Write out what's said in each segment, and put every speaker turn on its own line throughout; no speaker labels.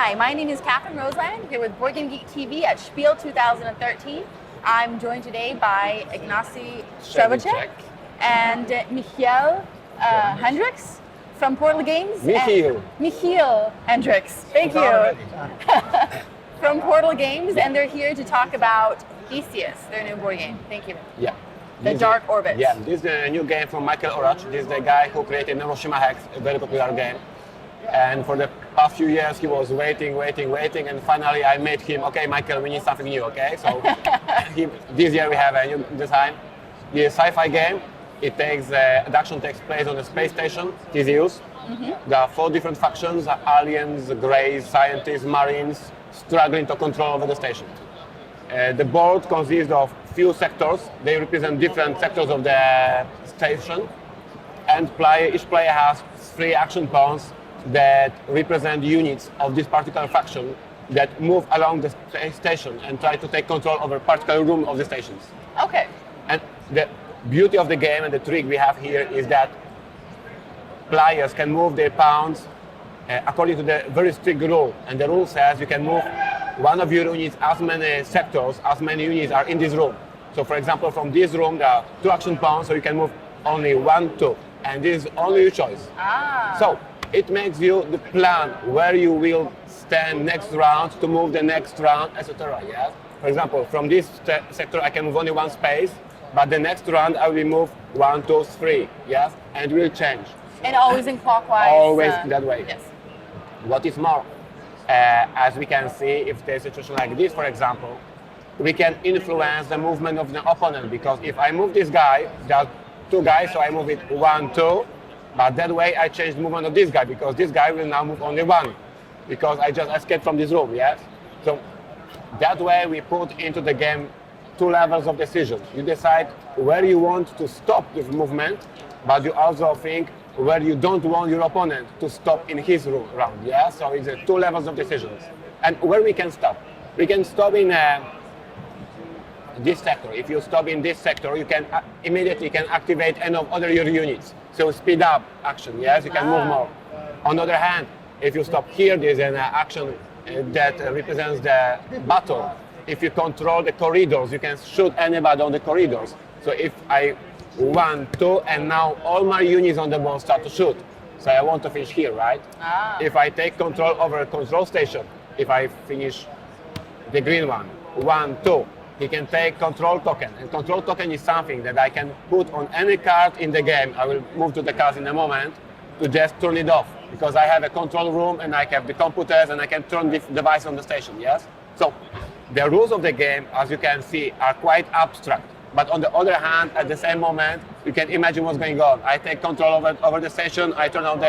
Hi, my name is Katherine Rosland, here with BoardGameGeek TV at Spiel 2013. I'm joined today by Ignacy Trzewiczek and Michiel Hendriks from Portal Games. Michiel Hendriks, thank you. From Portal Games, and they're here to talk about Theseus, their new board game. Thank you.
Yeah.
The Dark Orbit.
Yeah, this is a new game from Michiel. This is the guy who created Hiroshima Hex, a very popular game. And for the past few years, he was waiting, and finally I made him, okay, Michiel, we need something new, okay? So this year we have a new design. The sci-fi game, the action takes place on the space station, Theseus. There are 4 different factions, aliens, greys, scientists, marines, struggling to control over the station. The board consists of few sectors. They represent different sectors of the station. And each player has 3 action pawns that represent units of this particular faction that move along the station and try to take control over a particular room of the stations.
Okay.
And the beauty of the game and the trick we have here is that players can move their pawns according to the very strict rule. And the rule says you can move one of your units as many sectors, as many units are in this room. So for example, from this room there are 2 action pawns, so you can move only 1, 2. And this is only your choice. So it makes you the plan where you will stand next round to move the next round, etc. Yes? For example, from this sector I can move only 1 space, but the next round I will move 1, 2, 3. Yes, and it will change.
And always in clockwise.
Always that way.
Yes.
What is more, as we can see, if there's a situation like this, for example, we can influence the movement of the opponent, because if I move this guy, there are 2 guys, so I move it 1, 2. But that way I change the movement of this guy, because this guy will now move only 1, because I just escaped from this room, yes? So that way we put into the game 2 levels of decision. You decide where you want to stop this movement, but you also think where you don't want your opponent to stop in his round, yeah? So it's 2 levels of decisions. And where we can stop? We can stop in this sector. If you stop in this sector, you can immediately activate any of other your units. So speed up action, yes, you can move more. On the other hand, if you stop here, there's an action that represents the battle. If you control the corridors, you can shoot anybody on the corridors. So if I 1, 2, and now all my units on the board start to shoot. So I want to finish here, right? If I take control over a control station, if I finish the green one, 1, 2, he can take control token. And control token is something that I can put on any card in the game. I will move to the cards in a moment to just turn it off, because I have a control room and I have the computers and I can turn this device on the station, yes? So the rules of the game, as you can see, are quite abstract. But on the other hand, at the same moment, you can imagine what's going on. I take control over the station, I turn on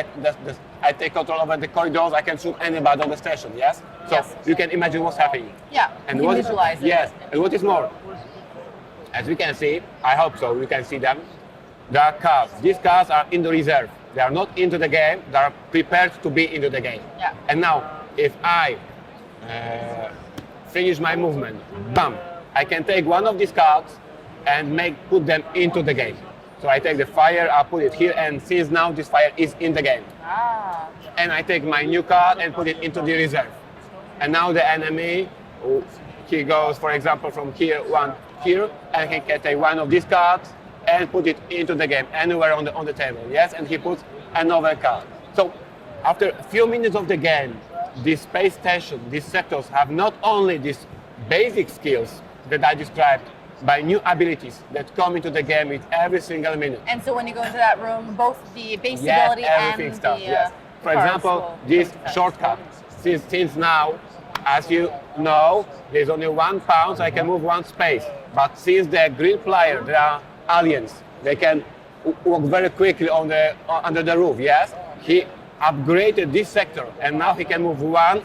I take control over the corridors, I can shoot anybody on the station, yes? So you can imagine what's happening.
Yeah,
and
you can visualize it.
Yes, and what is more, as we can see, I hope so, you can see them, there are cards. These cards are in the reserve. They are not into the game, they are prepared to be into the game.
Yeah.
And now, if I finish my movement, bam, I can take one of these cards and put them into the game. So I take the fire, I put it here, and since now this fire is in the game. And I take my new card and put it into the reserve. And now the enemy, he goes, for example, from here, 1 here, and he can take one of these cards and put it into the game, anywhere on the table, yes? And he puts another card. So after a few minutes of the game, this space station, these sectors have not only these basic skills that I described, by new abilities that come into the game with every single minute.
And so when you go into that room, both the base
yes,
ability
everything
and
stuff,
the
yes. For example, this shortcut. Since now, as you know, there's only 1 pound, so I can move 1 space. But since the green player, there are aliens, they can walk very quickly under the roof, yes? He upgraded this sector, and now he can move 1,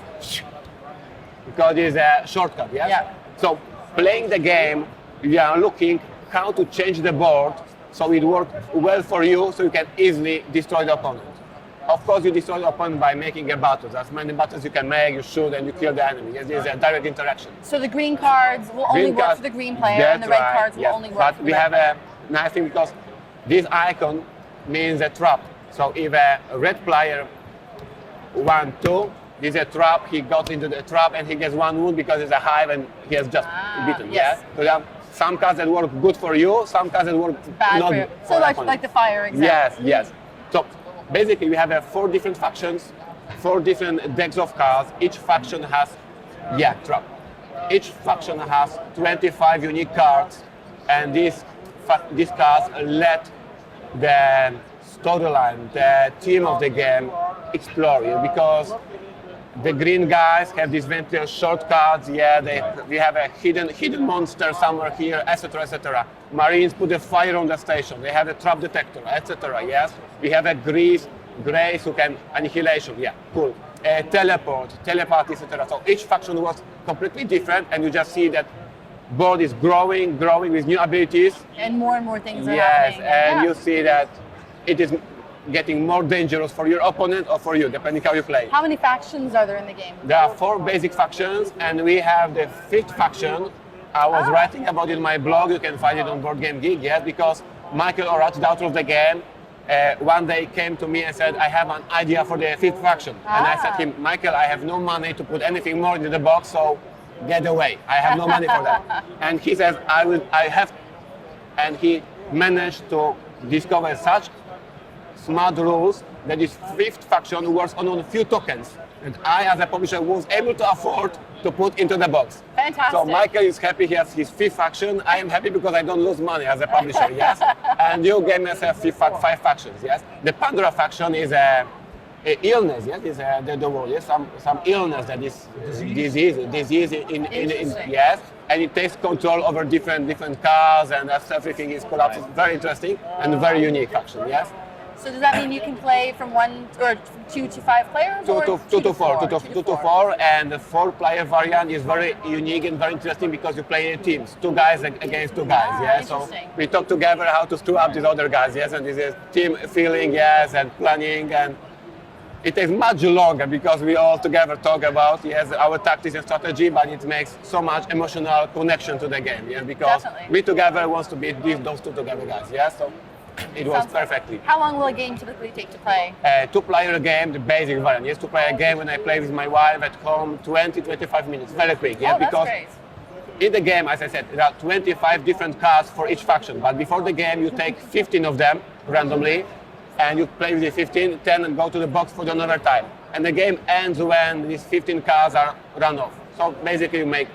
because it's a shortcut, yes?
Yeah.
So playing the game, we are looking how to change the board so it works well for you, so you can easily destroy the opponent. Of course, you destroy the opponent by making a battle. As many battles you can make, you shoot and you kill the enemy. Yes, there's a direct interaction.
So the green cards will only work for the green player, and the red cards will only work for the red player.
But we have a nice thing, because this icon means a trap. So if a red player 1, 2, This is a trap. He got into the trap and he gets 1 wound because it's a hive and he has just beaten.
Yes.
Yeah. So there are some cards that work good for you, some cards that work
Bad
not
for you.
good
So
for
like
opponent.
the fire example.
Yes. So basically, we have 4 different factions, 4 different decks of cards. Each faction has, trap. Each faction has 25 unique cards, and these cards let the storyline, the theme of the game explore it, because the green guys have these very short cards. We have a hidden monster somewhere here, etc., etc. Marines put a fire on the station. They have a trap detector, etc. Yes, we have a greys who can annihilation. Yeah, cool. Telepathy, etc. So each faction was completely different, and you just see that board is growing with new abilities.
And more things are
yes,
happening.
and you see that it is getting more dangerous for your opponent or for you, depending how you play.
How many factions are there in the game?
There are 4 basic factions, and we have the 5th faction. I was writing about it in my blog. You can find it on BoardGameGeek, yes, because Michiel, the author of the game, one day came to me and said, I have an idea for the 5th faction. And I said to him, Michiel, I have no money to put anything more into the box, so get away. I have no money for that. And he says, I have, and he managed to discover such smart rules that this 5th faction works on a few tokens that I, as a publisher, was able to afford to put into the box.
Fantastic.
So Michiel is happy he has his 5th faction. I am happy because I don't lose money as a publisher, yes? And you gamers have 5 factions, yes? The Pandora faction is a illness, yes? Is the word, yes? Some illness that is disease in yes? And it takes control over different cars, and everything is collapsed. It's very interesting and very unique faction, yes?
So does that mean you can play from 1 or 2 to 5 players?
2 to 4, and the 4-player variant is very unique and very interesting because you play in teams, 2 guys against 2 guys. Yeah, so we talk together how to screw up these other guys. Yes, and this is team feeling. Yes, and planning, and it takes much longer because we all together talk about our tactics and strategy, but it makes so much emotional connection to the game. Yeah, because we together wants to beat those 2 together guys. Yeah, so. It was perfectly.
How long will a game typically take to play?
2-player game, the basic variant. Yes, 2-player game when I play with my wife at home, 20-25 minutes, very quick. Yeah,
that's great.
In the game, as I said, there are 25 different cards for each faction. But before the game, you take 15 of them randomly, and you play with the 15, 10, and go to the box for another time. And the game ends when these 15 cards are run off. So basically, you make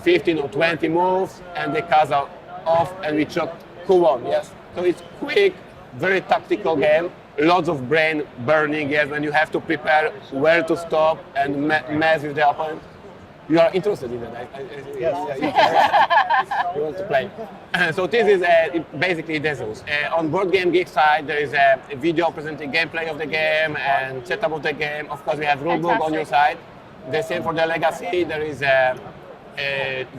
15 or 20 moves, and the cards are off, and we check who won. Yes. So it's quick, very tactical game, lots of brain burning, yes, when you have to prepare where to stop and mess with the opponent. You are interested in that? Yes. You want to play. So this is basically Theseus. On BoardGameGeek side, there is a video presenting gameplay of the game and setup of the game. Of course, we have rulebook on your side. The same for the Legacy. There is a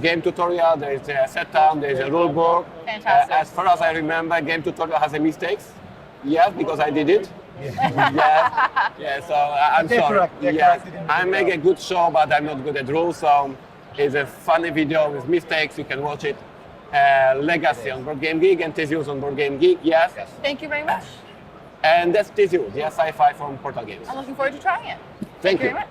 game tutorial, there is a setup, there is a rule book.
Fantastic.
As far as I remember, game tutorial has a mistakes. Yes, because I did it. Yeah, so I'm sorry. Yes, I make a good show, but I'm not good at rules. So it's a funny video with mistakes. You can watch it. Legacy on BoardGameGeek and Theseus on BoardGameGeek. Yes.
Thank you very much.
And that's Theseus. Yes, sci-fi from Portal Games.
I'm looking forward to trying it.
Thank you
very much.